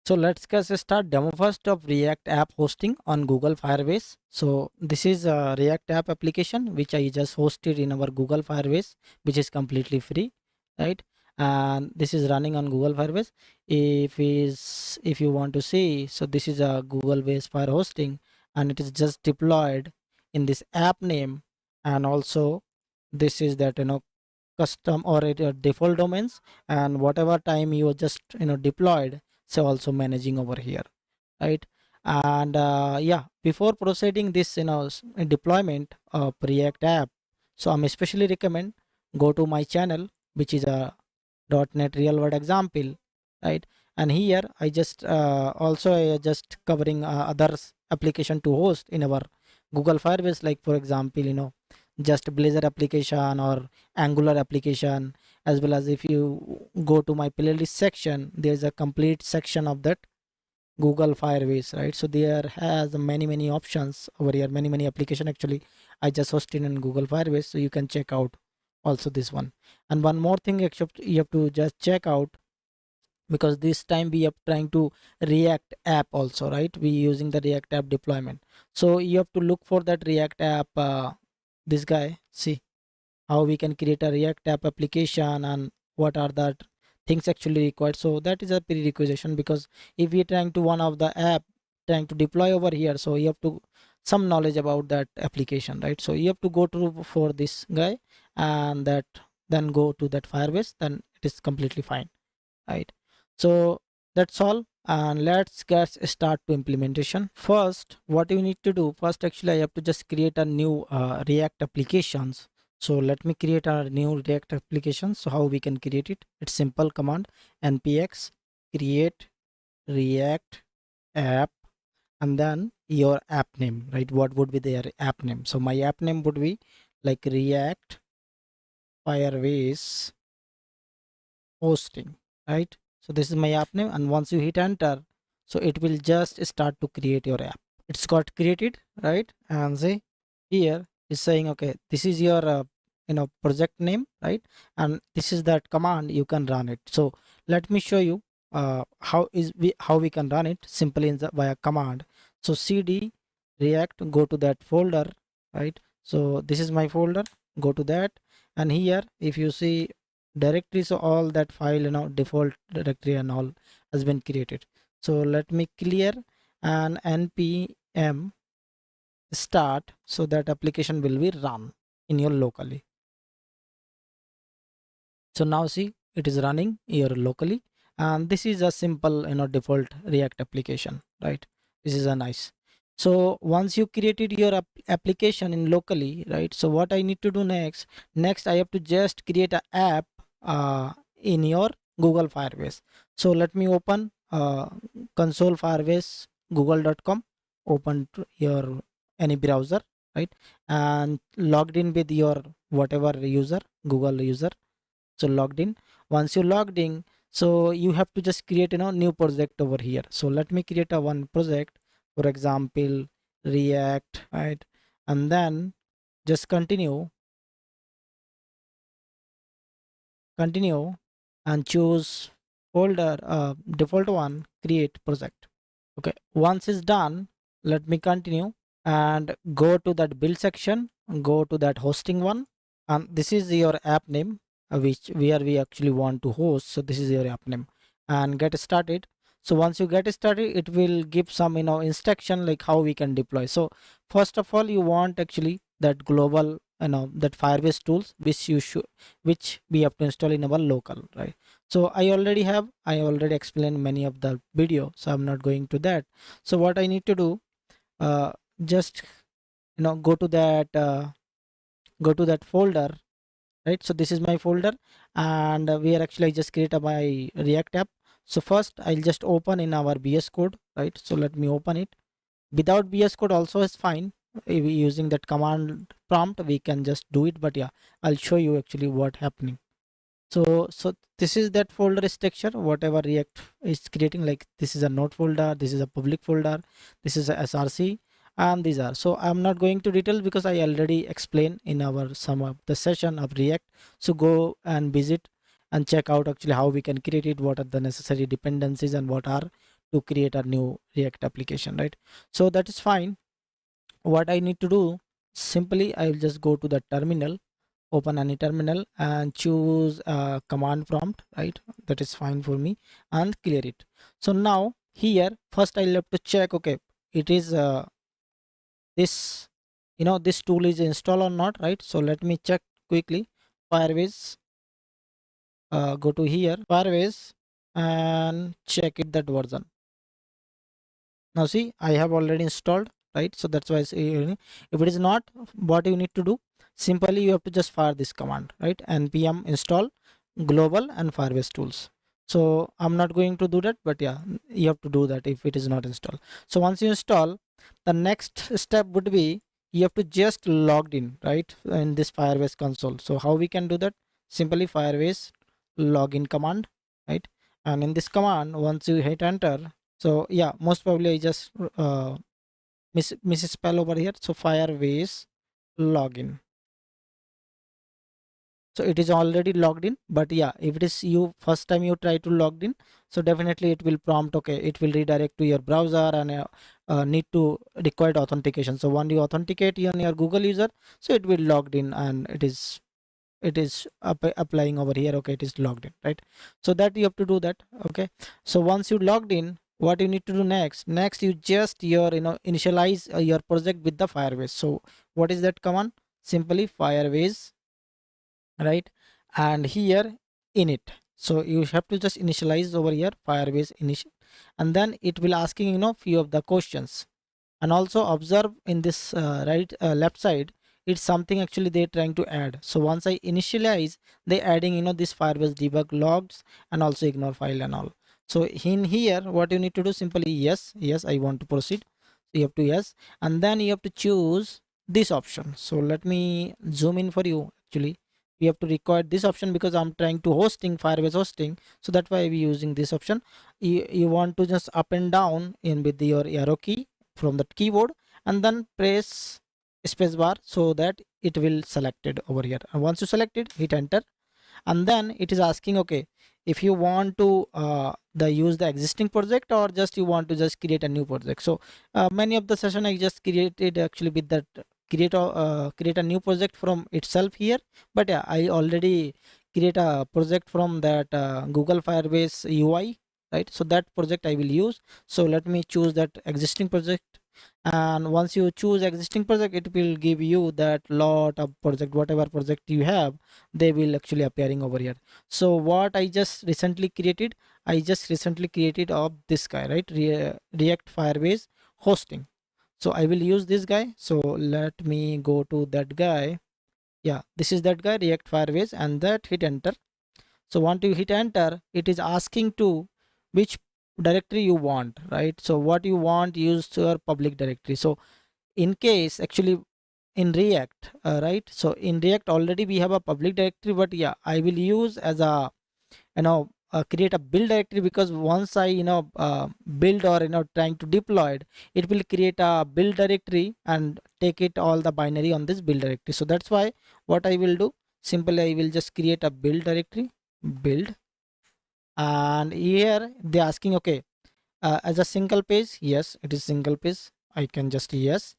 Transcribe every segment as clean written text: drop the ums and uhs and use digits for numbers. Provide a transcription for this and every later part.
So let's get start demo first of React app hosting on Google Firebase. So this is a React app application which I just hosted in our Google Firebase, which is completely free, right? And this is running on Google Firebase. If you want to see, so this is a Google base fire hosting, and it is just deployed in this app name, and also this is that custom or default domains, and whatever time you just deployed, so also managing over here, right? And yeah, before proceeding this deployment of React app, so I'm especially recommend go to my channel, which is a .NET real world example, right? And here I just also just covering others application to host in our Google Firebase, like for example just Blazor application or Angular application, as well as if you go to my playlist section, there's a complete section of that Google Firebase, right? So there has many options over here, many application actually I just hosted in Google Firebase, so you can check out also this one. And one more thing except you have to just check out, because this time we are trying to React app also, right? We using the React app deployment, so you have to look for that React app, this guy, see how we can create a React app application and what are the things actually required. So that is a prerequisite, because if we are trying to one of the app trying to deploy over here, so you have to some knowledge about that application, right? So you have to go to for this guy, and that then go to that Firebase, then it is completely fine, right? So that's all, and let's get start to implementation. First, what you need to do first, actually I have to just create a new React applications. So let me create a new React application. So how we can create it? It's simple command npx create React app, and then your app name, right? What would be their app name? So my app name would be like React Firebase hosting, right? So this is my app name, and once you hit enter, so it will just start to create your app. It's got created, right? And see here is saying okay, this is your project name, right? And this is that command you can run it. So let me show you how we can run it simply in the via command. So cd react, go to that folder, right? So this is my folder, go to that, and here if you see directory, so all that file default directory and all has been created. So let me clear and npm start, so that application will be run in your locally. So now see it is running here locally, and this is a simple default React application, right? This is a nice. So once you created your application in locally, right? So what I need to do next I have to just create an app in your Google Firebase. So let me open console Firebase google.com, open your any browser, right? And logged in with your whatever user, Google user. So logged in, once you logged in, so you have to just create new project over here. So let me create a one project, for example React, right? And then just continue and choose folder, default one, create project. Okay, once it's done, let me continue and go to that build section, go to that hosting one, and this is your app name, which where we actually want to host. So this is your app name, and get started. So once you get started, it will give some instruction like how we can deploy. So first of all, you want actually that global that Firebase tools, which you should, which we have to install in our local, right? So I already explained many of the video, so I'm not going to that. So what I need to do, just go to that folder, right? So this is my folder, and where actually I just create my React app. So first I'll just open in our VS Code, right? So let me open it. Without VS Code also is fine. If we using that command prompt we can just do it, but yeah, I'll show you actually what happening. So this is that folder structure, whatever React is creating, like this is a node folder, this is a public folder, this is a src, and these are. So I'm not going to detail because I already explained in our some of the session of React. So go and visit and check out actually how we can create it, what are the necessary dependencies and what are to create a new React application, right? So that is fine. What I need to do, simply I will just go to the terminal, open any terminal and choose command prompt, right? That is fine for me, and clear it. So now here first I'll have to check, okay, it is this, this tool is installed or not, right? So let me check quickly. Firebase, go to here, Firebase, and check it that version. Now see, I have already installed, right? So that's why I say, if it is not, what you need to do, simply you have to just fire this command, right? npm install global and Firebase tools. So I'm not going to do that, but yeah, you have to do that if it is not installed. So once you install, the next step would be you have to just logged in, right, in this Firebase console. So how we can do that? Simply Firebase login command, right? And in this command, once you hit enter, so yeah, most probably I just misspell over here. So Firebase login. So it is already logged in, but yeah, if it is you first time you try to logged in, so definitely it will prompt, okay, it will redirect to your browser and need to required authentication. So when you authenticate on your Google user, so it will logged in and it is applying over here, okay, it is logged in, right? So that you have to do that, okay? So once you logged in, what you need to do next you just initialize your project with the Firebase. So what is that command? Simply Firebase, right? And here init, so you have to just initialize over here Firebase initial, and then it will asking few of the questions. And also observe in this left side, it's something actually they're trying to add. So once I initialize, they adding this Firebase debug logs and also ignore file and all. So in here what you need to do, simply yes I want to proceed. So you have to yes, and then you have to choose this option. So let me zoom in for you. Actually we have to require this option because I'm trying to hosting Firebase hosting, so that's why we're using this option. You want to just up and down in with your arrow key from the keyboard, and then press spacebar so that it will selected over here. And once you select it, hit enter, and then it is asking, okay, if you want to use the existing project or just you want to just create a new project. So many of the session I just created actually with that create a new project from itself here, but yeah, I already create a project from that Google Firebase UI, right? So that project I will use. So let me choose that existing project, and once you choose existing project, it will give you that lot of project, whatever project you have, they will actually appearing over here. So what I just recently created of this guy, right? React Firebase hosting. So I will use this guy. So let me go to that guy. Yeah, this is that guy, React Firebase, and that hit enter. So once you hit enter, it is asking to which directory you want, right? So what you want, use your public directory. So in case actually in React, right? So in React already we have a public directory, but yeah, I will use as a create a build directory, because once I build or trying to deploy it, it will create a build directory and take it all the binary on this build directory. So that's why what I will do, simply I will just create a build directory, build, and here they asking, okay, as a single page, yes it is single page, I can just yes,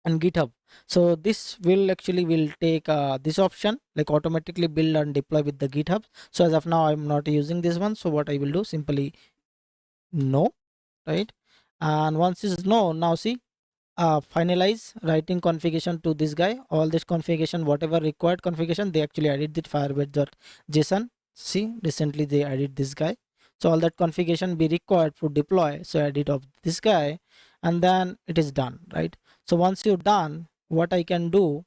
and GitHub. So this will actually will take this option, like automatically build and deploy with the GitHub. So as of now I'm not using this one, so what I will do, simply no, right? And once is no, now see, finalize writing configuration to this guy, all this configuration, whatever required configuration, they actually added the firebase.json. See, recently they added this guy, so all that configuration be required for deploy, so edit of this guy, and then it is done, right? So once you're done, what I can do,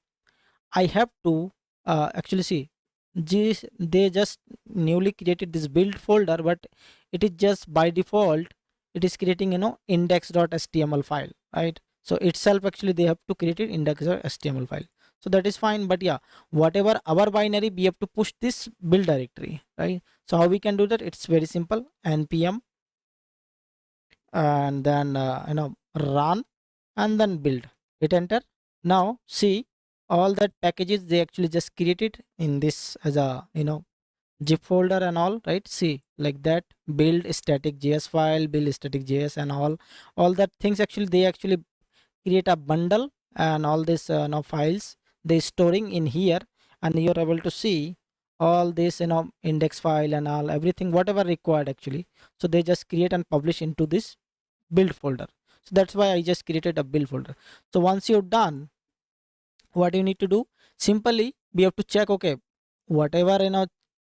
I have to actually see they just newly created this build folder, but it is just by default it is creating index.html file, right? So itself actually they have to create it index.html file. So that is fine, but yeah, whatever our binary, we have to push this build directory, right? So how we can do that? It's very simple. npm and then run and then build, hit enter. Now see, all that packages they actually just created in this as a zip folder and all, right? See, like that, build static JS file, build static JS and all that things actually, they actually create a bundle, and all this now files they storing in here, and you're able to see all this index file and all everything whatever required actually. So they just create and publish into this build folder. So that's why I just created a build folder. So once you're done, what you need to do, simply we have to check, okay, whatever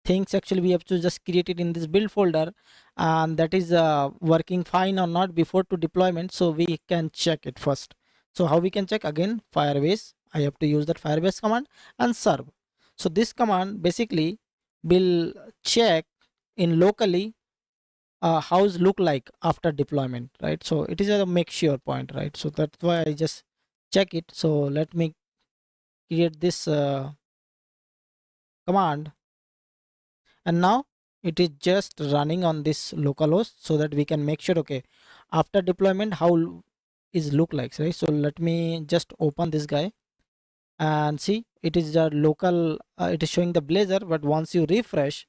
things actually we have to just create it in this build folder, and that is working fine or not before to deployment. So we can check it first. So how we can check? Again, Firebase, I have to use that Firebase command and serve. So this command basically will check in locally how's look like after deployment, right? So it is a make sure point, right? So that's why I just check it. So let me create this command, and now it is just running on this localhost, so that we can make sure, okay, after deployment how is look like, right? So let me just open this guy and see, it is a local, it is showing the Blazor, but once you refresh,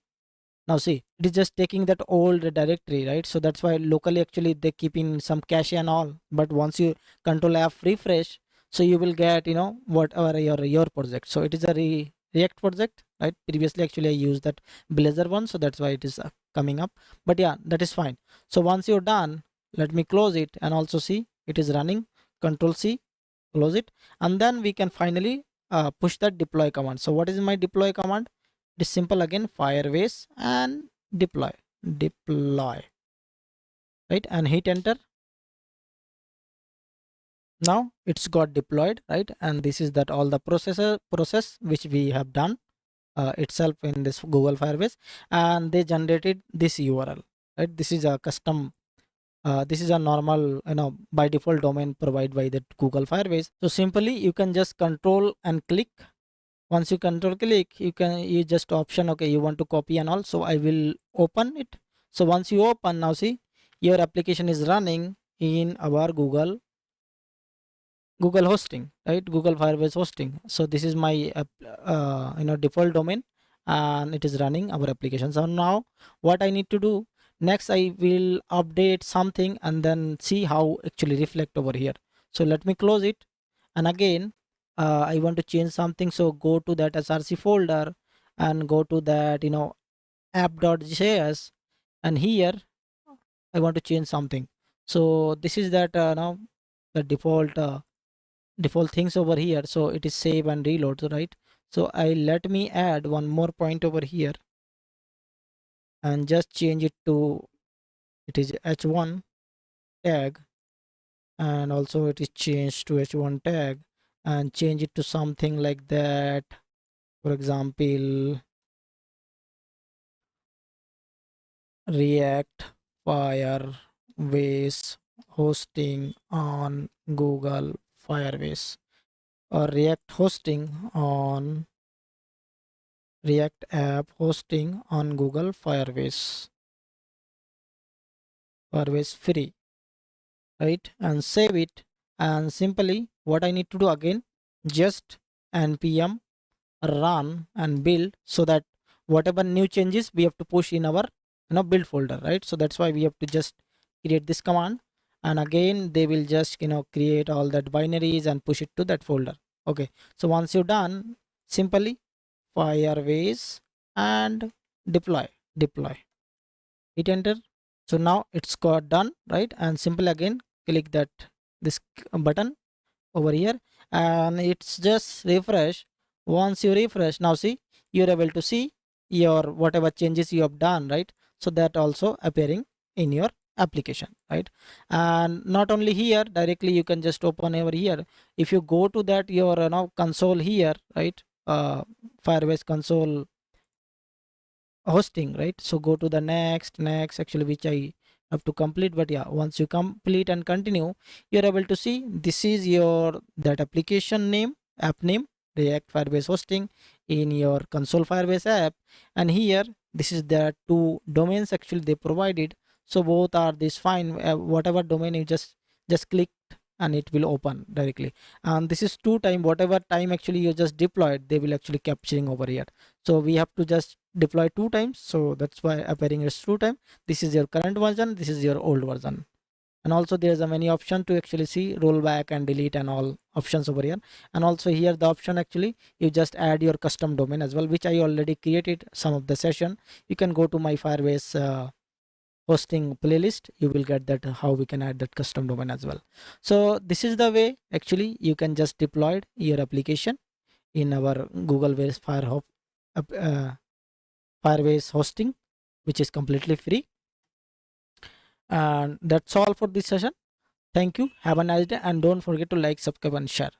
now see, it is just taking that old directory, right? So that's why locally actually they keep in some cache and all, but once you control F refresh, so you will get whatever your project. So it is a React project, right? Previously actually I used that Blazor one, so that's why it is coming up. But yeah, that is fine. So once you're done, let me close it and also see it is running. Control C, close it, and then we can finally push that deploy command. So what is my deploy command? It is simple again, Firebase and deploy, right? And hit enter. Now it's got deployed, right? And this is that all the process which we have done itself in this Google Firebase, and they generated this URL, right? This is a custom. This is a normal, by default domain provided by the Google Firebase. So simply you can just control and click. Once you control click, you just option, okay, you want to copy and all. So I will open it. So once you open, now see, your application is running in our Google hosting, right? Google Firebase hosting. So this is my default domain, and it is running our application. So now what I need to do next, I will update something and then see how actually reflect over here. So let me close it, and again I want to change something. So go to that src folder and go to that app.js, and here I want to change something. So this is that now the default things over here. So it is save and reload, right? So I let me add one more point over here and just change it to, it is h1 tag, and also it is changed to h1 tag, and change it to something like that. For example, React Firebase hosting on Google Firebase, or React hosting on React app hosting on Google Firebase free, right? And save it. And simply what I need to do again, just npm run and build, so that whatever new changes we have to push in our build folder, right? So that's why we have to just create this command, and again they will just create all that binaries and push it to that folder. Okay, so once you're done, simply Firebase and deploy, hit enter. So now it's got done, right? And simple again click that this button over here, and it's just refresh. Once you refresh, now see, you're able to see your whatever changes you have done, right? So that also appearing in your application, right? And not only here directly, you can just open over here. If you go to that your now console here, right? Firebase console hosting, right? So go to the next actually, which I have to complete. But yeah, once you complete and continue, you're able to see this is your that application name, app name, React Firebase hosting in your console Firebase app. And here this is the two domains actually they provided. So both are this fine, whatever domain you just click and it will open directly. And this is 2 time, whatever time actually you just deployed, they will actually capturing over here. So we have to just deploy 2 times, so that's why appearing as 2 time. This is your current version, this is your old version. And also there's a many option to actually see rollback and delete and all options over here. And also here the option actually you just add your custom domain as well, which I already created some of the session. You can go to my Firebase hosting playlist, you will get that how we can add that custom domain as well. So this is the way actually you can just deploy your application in our Google Firebase hosting, which is completely free. And that's all for this session. Thank you, have a nice day, and don't forget to like, subscribe and share.